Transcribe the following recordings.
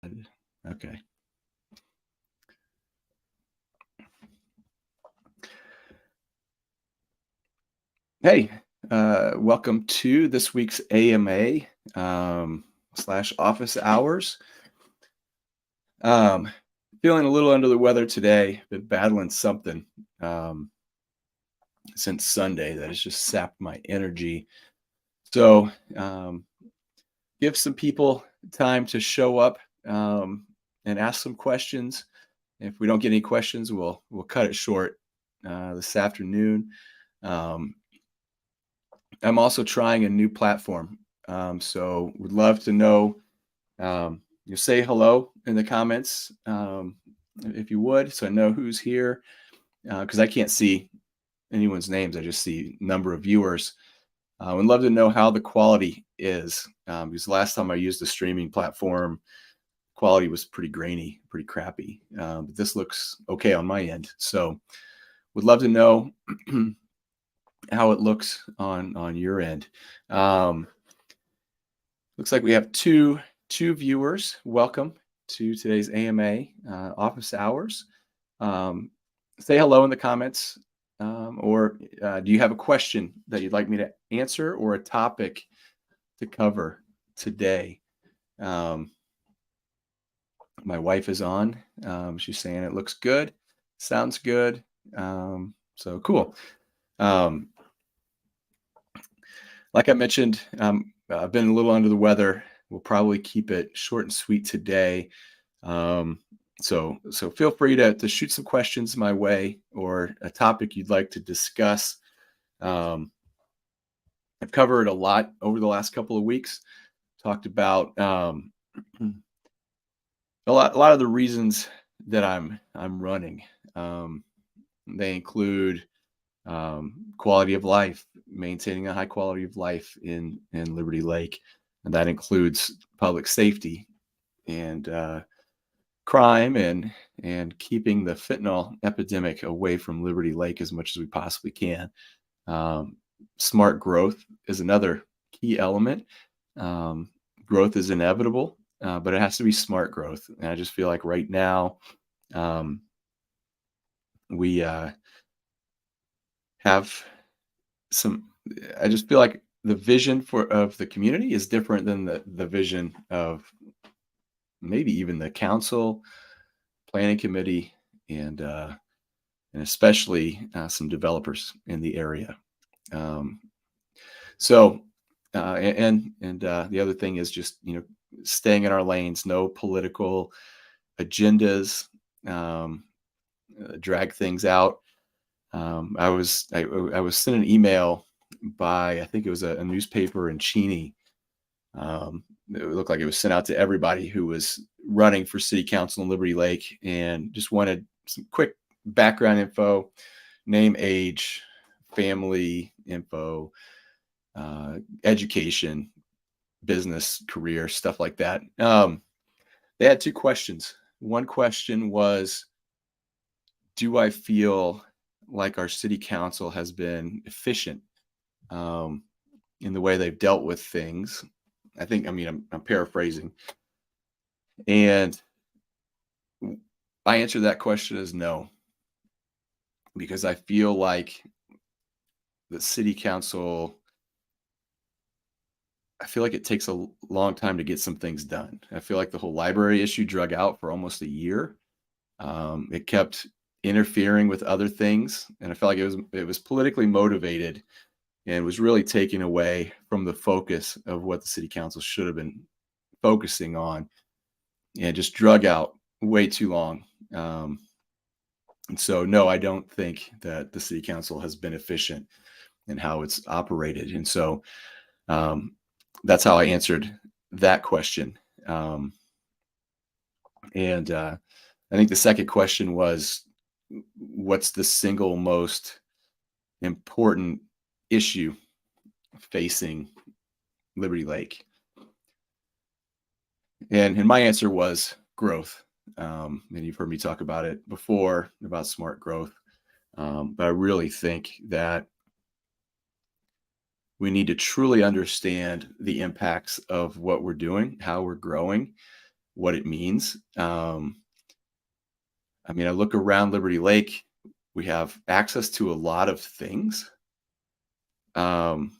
Okay. Hey, welcome to this week's AMA slash office hours. Um, Feeling a little under the weather today. Been battling something um, since Sunday that has just sapped my energy. So, um, give some people time to show up and ask some questions. If we don't get any questions, we'll cut it short this afternoon. Um, I'm also trying a new platform. So would love to know, you say hello in the comments, if you would, so I know who's here, because I can't see anyone's names. I just see number of viewers. Would love to know how the quality is, because last time I used a streaming platform, quality was pretty grainy, pretty crappy. But this looks okay on my end. So would love to know how it looks on your end. Um, Looks like we have two viewers. Welcome to today's AMA office hours. Um, Say hello in the comments, or do you have a question that you'd like me to answer or a topic to cover today? Um, my wife is on. She's saying it looks good, sounds good. So cool. Um, Like I mentioned, I've been a little under the weather. We'll probably keep it short and sweet today. Um, so feel free to shoot some questions my way or a topic you'd like to discuss. Um, I've covered a lot over the last couple of weeks. Talked about a lot of the reasons that I'm running. Um, they include quality of life, maintaining a high quality of life in Liberty Lake, and that includes public safety and crime and keeping the fentanyl epidemic away from Liberty Lake as much as we possibly can. Um, Smart growth is another key element. Um, Growth is inevitable, but it has to be smart growth. And I just feel like right now um, we have some. I just feel like the vision of the community is different than the vision of maybe even the council, planning committee, and and especially some developers in the area. Um, so, and the other thing is just staying in our lanes, no political agendas, um, drag things out. I was sent an email by I think it was a newspaper in Cheney. It looked like it was sent out to everybody who was running for city council in Liberty Lake and just wanted some quick background info, name, age, family info, education, business, career, stuff like that. They had two questions. One question was, do I feel like our city council has been efficient um, in the way they've dealt with things? I'm paraphrasing. And I answer that question as no, because I feel like the city council, I feel like it takes a long time to get some things done. I feel like the whole library issue drug out for almost a year. It kept interfering with other things, and I felt like it was politically motivated and was really taking away from the focus of what the city council should have been focusing on, and just drug out way too long. Um, and so, no, I don't think that the city council has been efficient in how it's operated. And so, um, that's how I answered that question. Um, and I think the second question was, what's the single most important issue facing Liberty Lake? And my answer was growth. And you've heard me talk about it before about smart growth. But I really think that we need to truly understand the impacts of what we're doing, how we're growing, what it means. I mean, I look around Liberty Lake, we have access to a lot of things, um,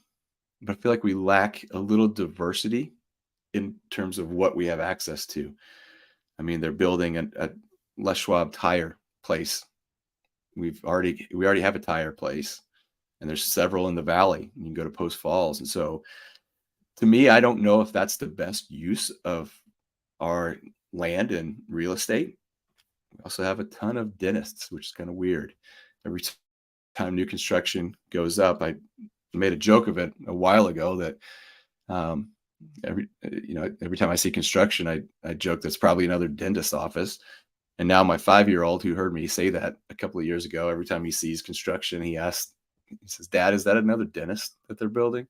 but I feel like we lack a little diversity in terms of what we have access to. I mean, they're building a Les Schwab tire place. We already have a tire place, and there's several in the valley. You can go to Post Falls, and so to me, I don't know if that's the best use of our land and real estate. We also have a ton of dentists, which is kind of weird. Every time new construction goes up, I made a joke of it a while ago that um, every time I see construction, I joke that's probably another dentist office. And now my 5-year-old who heard me say that a couple of years ago, every time he sees construction, he says, "Dad, is that another dentist that they're building?"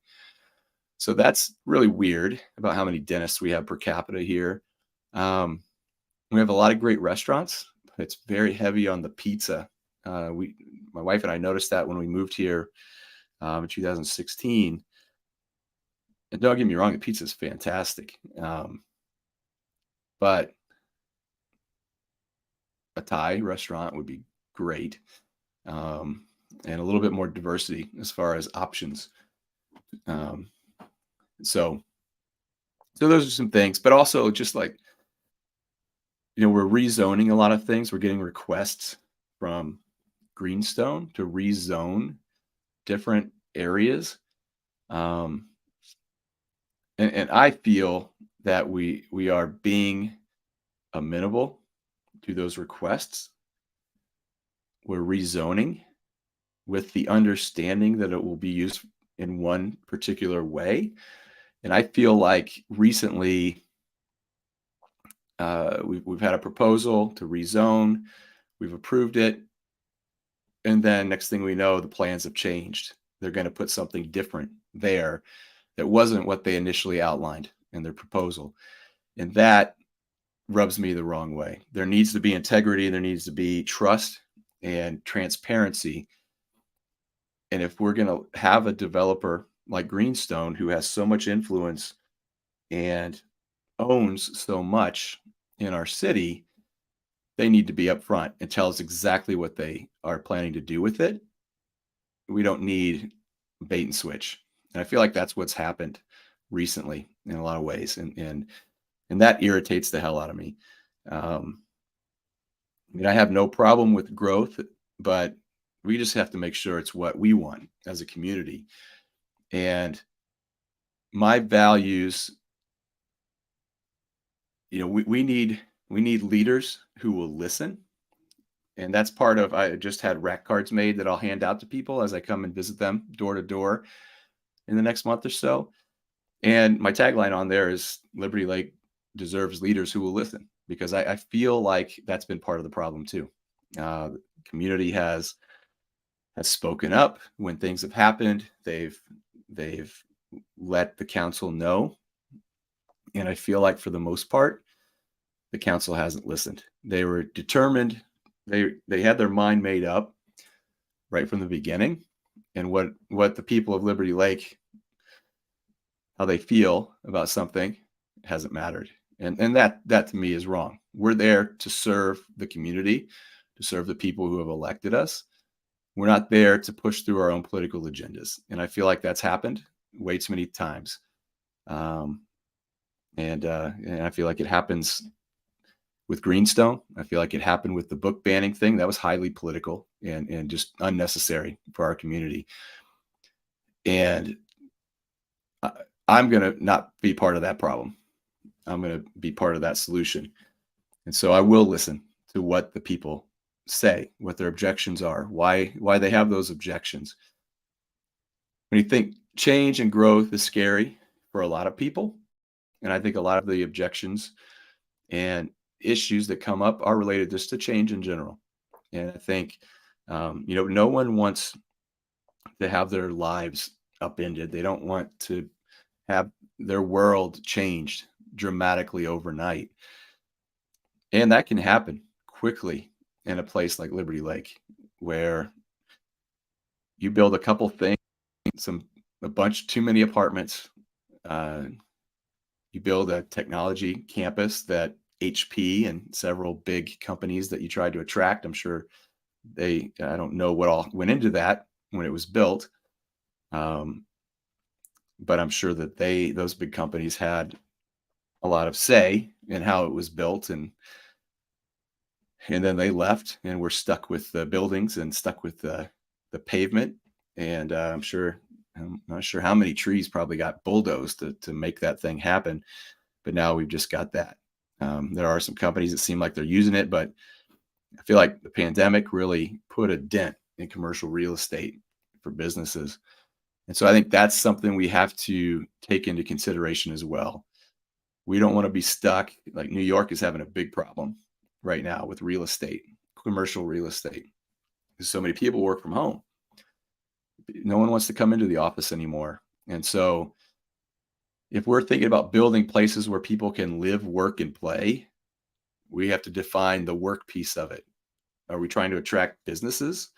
So that's really weird about how many dentists we have per capita here. Um, we have a lot of great restaurants, but it's very heavy on the pizza. My wife and I noticed that when we moved here in 2016. And don't get me wrong, the pizza is fantastic, but a Thai restaurant would be great, um, and a little bit more diversity as far as options. Um, so, so those are some things, but also just like we're rezoning a lot of things. We're getting requests from Greenstone to rezone different areas. Um, and I feel that we are being amenable to those requests. We're rezoning with the understanding that it will be used in one particular way. And I feel like recently we've had a proposal to rezone, we've approved it, and then next thing we know, the plans have changed. They're going to put something different there that wasn't what they initially outlined in their proposal. And that rubs me the wrong way. There needs to be integrity, there needs to be trust and transparency. And if we're going to have a developer like Greenstone who has so much influence and owns so much in our city, they need to be upfront and tell us exactly what they are planning to do with it. We don't need bait and switch. And I feel like that's what's happened recently in a lot of ways. And that irritates the hell out of me. Um, I mean, I have no problem with growth, but we just have to make sure it's what we want as a community. And my values, we need leaders who will listen. And that's part of I just had rack cards made that I'll hand out to people as I come and visit them door to door in the next month or so. And my tagline on there is Liberty Lake deserves leaders who will listen, because I feel like that's been part of the problem too. The community has spoken up when things have happened. They've let the council know, and I feel like for the most part, the council hasn't listened. They were determined. They had their mind made up right from the beginning, and what the people of Liberty Lake, how they feel about something, hasn't mattered. And that to me is wrong. We're there to serve the community, to serve the people who have elected us. We're not there to push through our own political agendas. And I feel like that's happened way too many times. And I feel like it happens with Greenstone. I feel like it happened with the book banning thing. That was highly political and just unnecessary for our community. And I'm going to not be part of that problem. I'm going to be part of that solution. And so I will listen to what the people say, what their objections are, why they have those objections. When you think change and growth is scary for a lot of people, and I think a lot of the objections and issues that come up are related just to change in general. And I think, no one wants to have their lives upended. They don't want to have their world changed dramatically overnight. And that can happen quickly in a place like Liberty Lake, where you build a couple things, a bunch too many apartments. You build a technology campus that HP and several big companies that you tried to attract. I'm sure I don't know what all went into that when it was built. Um, but I'm sure that those big companies had a lot of say in how it was built, and then they left, and we're stuck with the buildings and stuck with the pavement. And I'm not sure how many trees probably got bulldozed to make that thing happen. But now we've just got that. There are some companies that seem like they're using it, but I feel like the pandemic really put a dent in commercial real estate for businesses. And so I think that's something we have to take into consideration as well. We don't want to be stuck. Like New York is having a big problem right now with real estate, commercial real estate. Because so many people work from home. No one wants to come into the office anymore. And so if we're thinking about building places where people can live, work, and play, we have to define the work piece of it. Are we trying to attract businesses,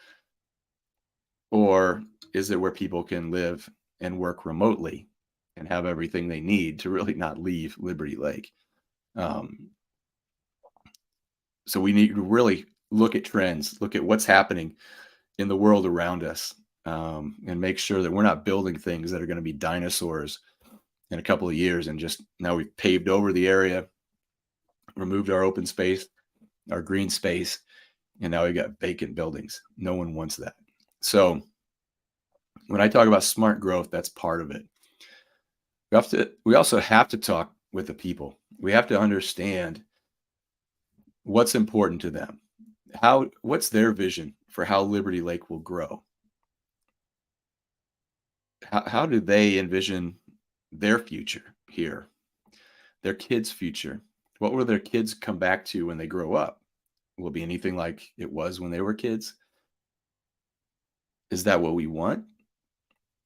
or is it where people can live and work remotely and have everything they need to really not leave Liberty Lake? Um, so we need to really look at trends, look at what's happening in the world around us, and make sure that we're not building things that are going to be dinosaurs in a couple of years. And just now we've paved over the area, removed our open space, our green space, and now we got vacant buildings. No one wants that. So when I talk about smart growth, that's part of it. We also have to talk with the people. We have to understand what's important to them. What's their vision for how Liberty Lake will grow? How do they envision their future here, their kids' future? What will their kids come back to when they grow up? Will it be anything like it was when they were kids? Is that what we want?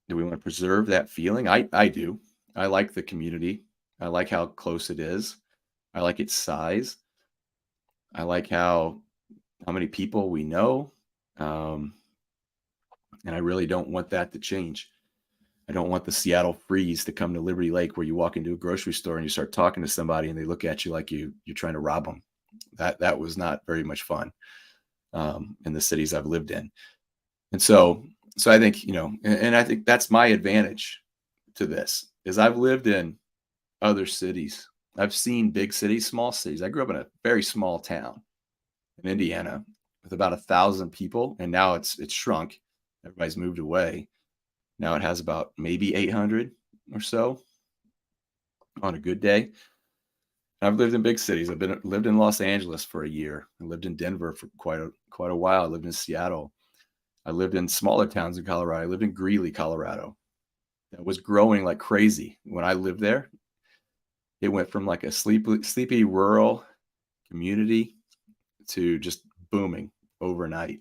Do we want to preserve that feeling? I do. I like the community. I like how close it is. I like its size. I like how many people we know. Um, and I really don't want that to change. I don't want the Seattle freeze to come to Liberty Lake, where you walk into a grocery store and you start talking to somebody and they look at you like you're trying to rob them. That was not very much fun in the cities I've lived in. And so I think, and I think that's my advantage to this, is I've lived in other cities. I've seen big cities, small cities. I grew up in a very small town in Indiana with about 1,000 people, and now it's shrunk. Everybody's moved away. Now it has about maybe 800 or so on a good day. I've lived in big cities. I've lived in Los Angeles for a year. I lived in Denver for quite a while. I lived in Seattle. I lived in smaller towns in Colorado. I lived in Greeley, Colorado. That was growing like crazy. When I lived there, it went from like a sleepy rural community to just booming overnight.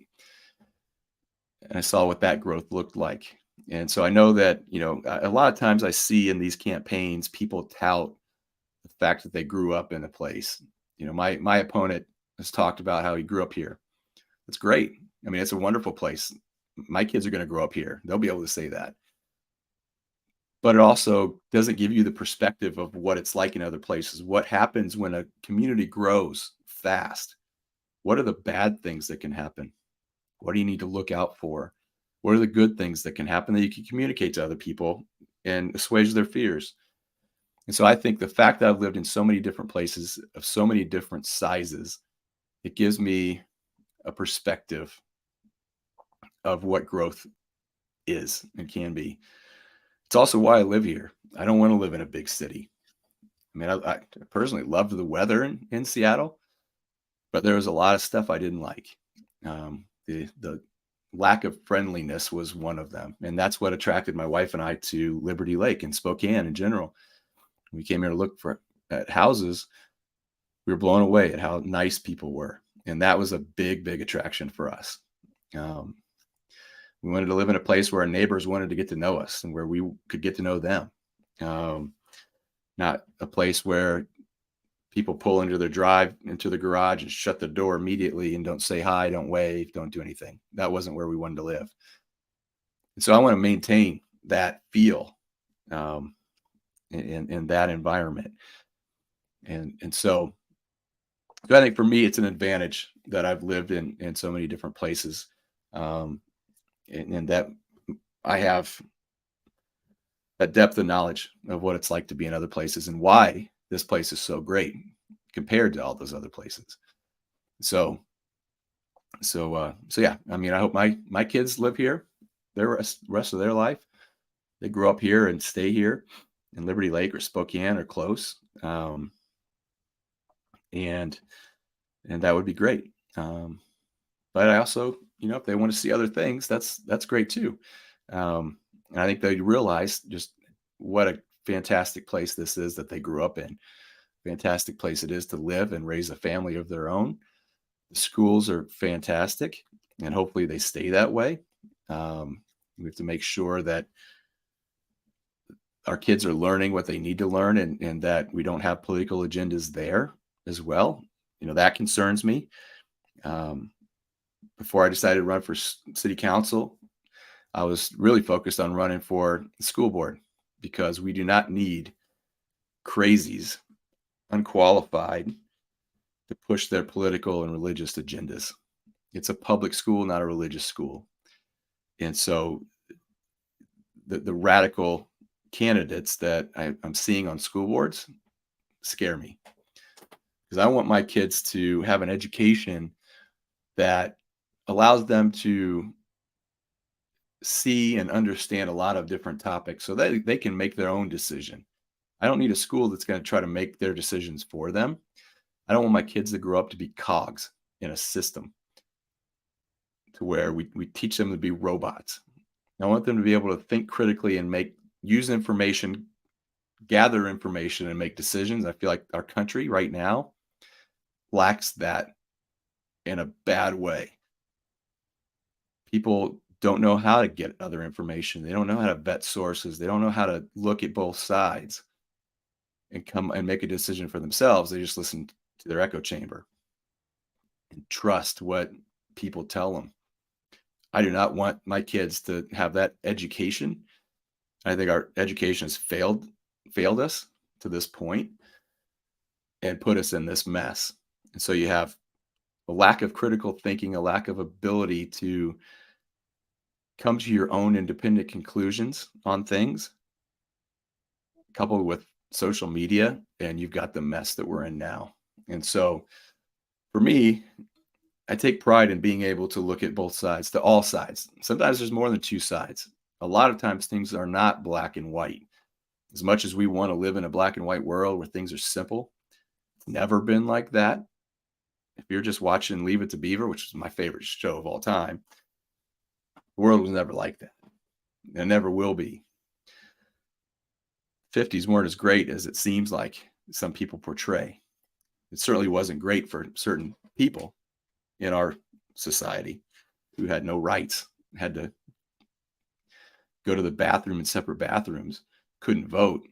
And I saw what that growth looked like. And so I know that, a lot of times I see in these campaigns, people tout the fact that they grew up in a place. My opponent has talked about how he grew up here. That's great. I mean, it's a wonderful place. My kids are going to grow up here. They'll be able to say that. But it also doesn't give you the perspective of what it's like in other places. What happens when a community grows fast? What are the bad things that can happen? What do you need to look out for? What are the good things that can happen that you can communicate to other people and assuage their fears? And so I think the fact that I've lived in so many different places of so many different sizes, it gives me a perspective of what growth is and can be. It's also why I live here. I don't want to live in a big city. I mean, I personally loved the weather in Seattle, but there was a lot of stuff I didn't like. The lack of friendliness was one of them. And that's what attracted my wife and I to Liberty Lake and Spokane in general. We came here to look at houses. We were blown away at how nice people were. And that was a big, big attraction for us. We wanted to live in a place where our neighbors wanted to get to know us and where we could get to know them. Not a place where people pull into the garage and shut the door immediately and don't say hi, don't wave, don't do anything. That wasn't where we wanted to live. And so I want to maintain that feel in that environment. And so So I think for me, it's an advantage that I've lived in so many different places, um, and that I have that depth of knowledge of what it's like to be in other places and why this place is so great compared to all those other places. So so yeah, I mean, I hope my kids live here their rest of their life. They grew up here and stay here in Liberty Lake or Spokane or close, and that would be great. But I also, if they want to see other things, that's great too. And I think they realize just what a fantastic place this is that they grew up in. Fantastic place it is to live and raise a family of their own. The schools are fantastic, and hopefully they stay that way. We have to make sure that our kids are learning what they need to learn, and that we don't have political agendas there as well. That concerns me. Um, Before I decided to run for city council, I was really focused on running for the school board because we do not need crazies, unqualified, to push their political and religious agendas. It's a public school, not a religious school. And so the radical candidates that I'm seeing on school boards scare me because I want my kids to have an education that allows them to see and understand a lot of different topics so that they can make their own decision. I don't need a school that's going to try to make their decisions for them. I don't want my kids to grow up to be cogs in a system to where we teach them to be robots. I want them to be able to think critically and use information, gather information and make decisions. I feel like our country right now lacks that in a bad way. People don't know how to get other information. They don't know how to vet sources. They don't know how to look at both sides and come and make a decision for themselves. They just listen to their echo chamber and trust what people tell them. I do not want my kids to have that education. I think our education has failed us to this point and put us in this mess. And so you have a lack of critical thinking, a lack of ability to come to your own independent conclusions on things, coupled with social media, and you've got the mess that we're in now. And so for me, I take pride in being able to look at both sides, to all sides. Sometimes there's more than two sides. A lot of times things are not black and white. As much as we want to live in a black and white world where things are simple, it's never been like that. If you're just watching Leave It to Beaver, which is my favorite show of all time, the world was never like that. It never will be. 50s weren't as great as it seems like some people portray. It certainly wasn't great for certain people in our society who had no rights, had to go to the bathroom in separate bathrooms, couldn't vote.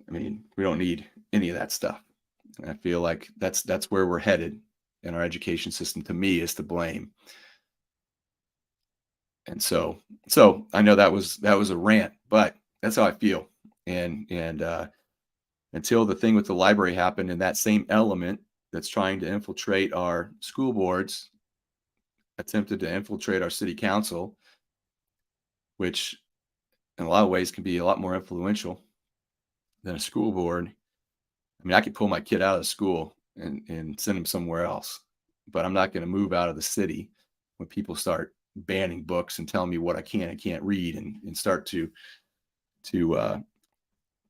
I mean, we don't need any of that stuff. And I feel like that's where we're headed in our education system, to me, is to blame. And so I know that was a rant, but that's how I feel. And until the thing with the library happened, and that same element that's trying to infiltrate our school boards attempted to infiltrate our city council, which in a lot of ways can be a lot more influential than a school board. I mean, I could pull my kid out of school and send him somewhere else, but I'm not going to move out of the city when people start banning books and telling me what I can and can't read, and start to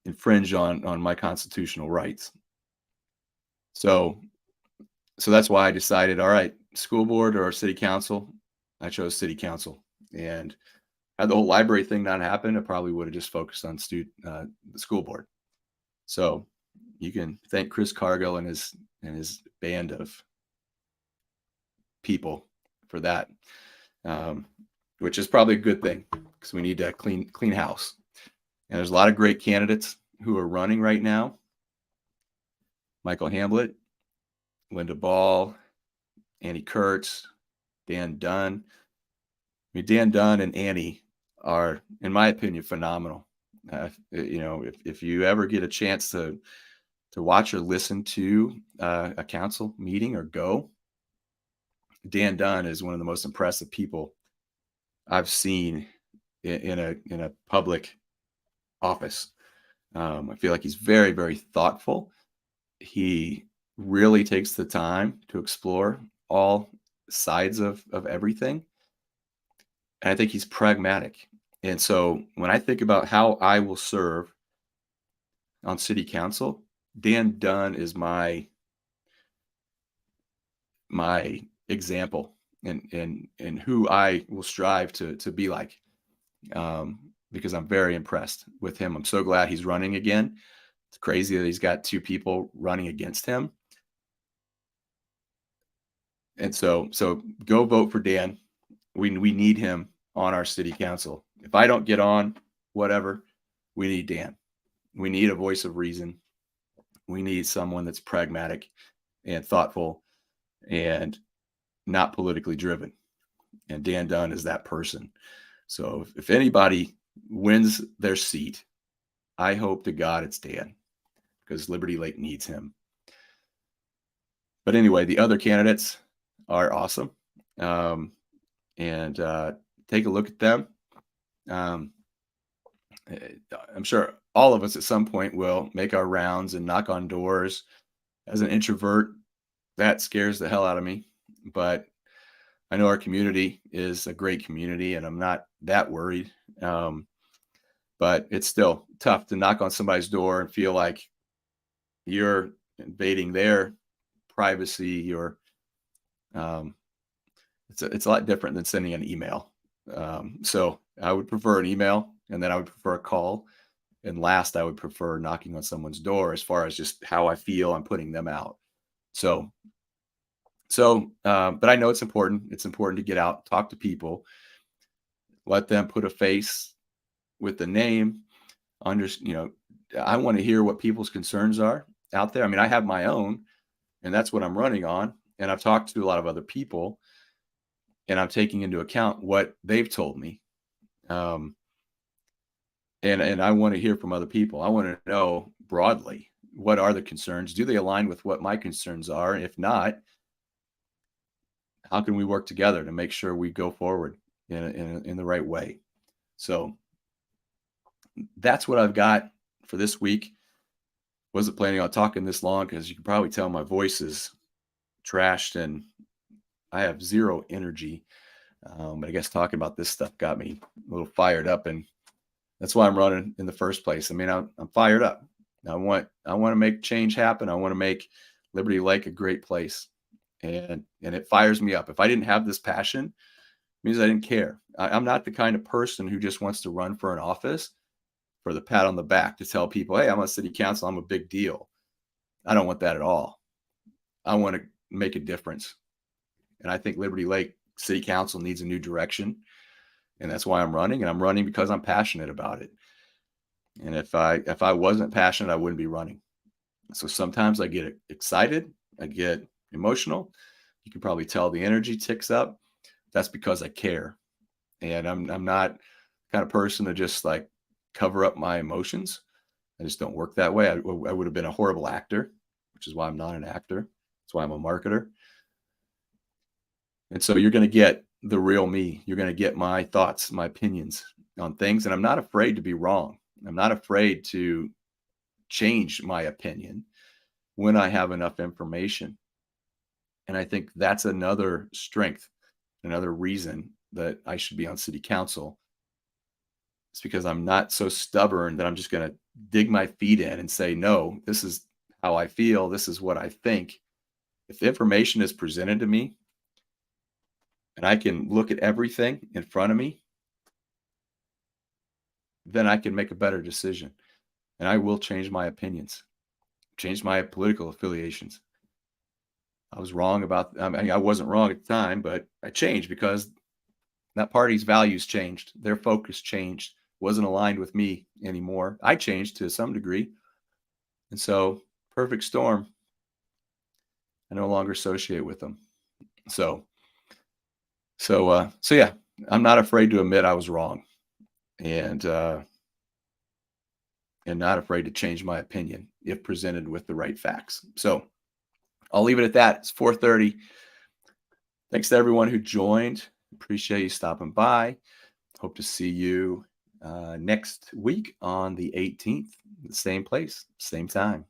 infringe on my constitutional rights. So that's why I decided, all right, school board or city council. I chose city council, and had the whole library thing not happened, I probably would have just focused on the school board. So you can thank Chris Cargill and his band of people for that, which is probably a good thing because we need to clean house. And there's a lot of great candidates who are running right now. Michael Hamblett, Linda Ball, Annie Kurtz, Dan Dunn. I mean, Dan Dunn and Annie are, in my opinion, phenomenal. If you ever get a chance to to watch or listen to a council meeting or go. Dan Dunn is one of the most impressive people I've seen in a public office. I feel like he's very, very thoughtful. He really takes the time to explore all sides of everything. And I think he's pragmatic. And so when I think about how I will serve on city council, Dan Dunn is my example and who I will strive to be like. Because I'm very impressed with him. I'm so glad he's running again. It's crazy that he's got two people running against him. And so go vote for Dan. We need him on our city council. If I don't get on, whatever, we need Dan. We need a voice of reason. We need someone that's pragmatic and thoughtful and not politically driven. And Dan Dunn is that person. So if anybody wins their seat, I hope to God it's Dan, because Liberty Lake needs him. But anyway, the other candidates are awesome. And take a look at them. I'm sure all of us at some point will make our rounds and knock on doors. As an introvert, that scares the hell out of me. But I know our community is a great community, and I'm not that worried. But it's still tough to knock on somebody's door and feel like you're invading their privacy, or it's a lot different than sending an email. So I would prefer an email, and then I would prefer a call. And last, I would prefer knocking on someone's door as far as just how I feel I'm putting them out. But I know it's important. It's important to get out, talk to people, let them put a face with the name. I want to hear what people's concerns are out there. I mean, I have my own, and that's what I'm running on. And I've talked to a lot of other people, and I'm taking into account what they've told me. And I want to hear from other people. I want to know broadly, what are the concerns? Do they align with what my concerns are? If not, how can we work together to make sure we go forward in the right way? So that's what I've got for this week. Wasn't planning on talking this long, because you can probably tell my voice is trashed and I have zero energy. But I guess talking about this stuff got me a little fired up, and that's why I'm running in the first place. I mean, I'm fired up. I want to make change happen. I want to make Liberty Lake a great place, and it fires me up. If I didn't have this passion, it means I didn't care. I'm not the kind of person who just wants to run for an office for the pat on the back to tell people, hey, I'm on city council, I'm a big deal. I don't want that at all. I want to make a difference. And I think Liberty Lake City Council needs a new direction. And that's why I'm running. And I'm running because I'm passionate about it. And if I wasn't passionate, I wouldn't be running. So sometimes I get excited, I get emotional. You can probably tell the energy ticks up. That's because I care. And I'm not the kind of person to just like cover up my emotions. I just don't work that way. I would have been a horrible actor, which is why I'm not an actor. That's why I'm a marketer. And so you're going to get the real me. You're going to get my thoughts, my opinions on things. And I'm not afraid to be wrong. I'm not afraid to change my opinion when I have enough information. And I think that's another strength, another reason that I should be on city council. It's because I'm not so stubborn that I'm just going to dig my feet in and say, no, this is how I feel. This is what I think. If the information is presented to me and I can look at everything in front of me, then I can make a better decision. And I will change my opinions, change my political affiliations. I was wrong about, I mean, I wasn't wrong at the time, but I changed because that party's values changed. Their focus changed, wasn't aligned with me anymore. I changed to some degree. And so, perfect storm, I no longer associate with them. So yeah, I'm not afraid to admit I was wrong. And and not afraid to change my opinion if presented with the right facts. So I'll leave it at that. It's 4:30. Thanks to everyone who joined. Appreciate you stopping by. Hope to see you next week on the 18th, the same place, same time.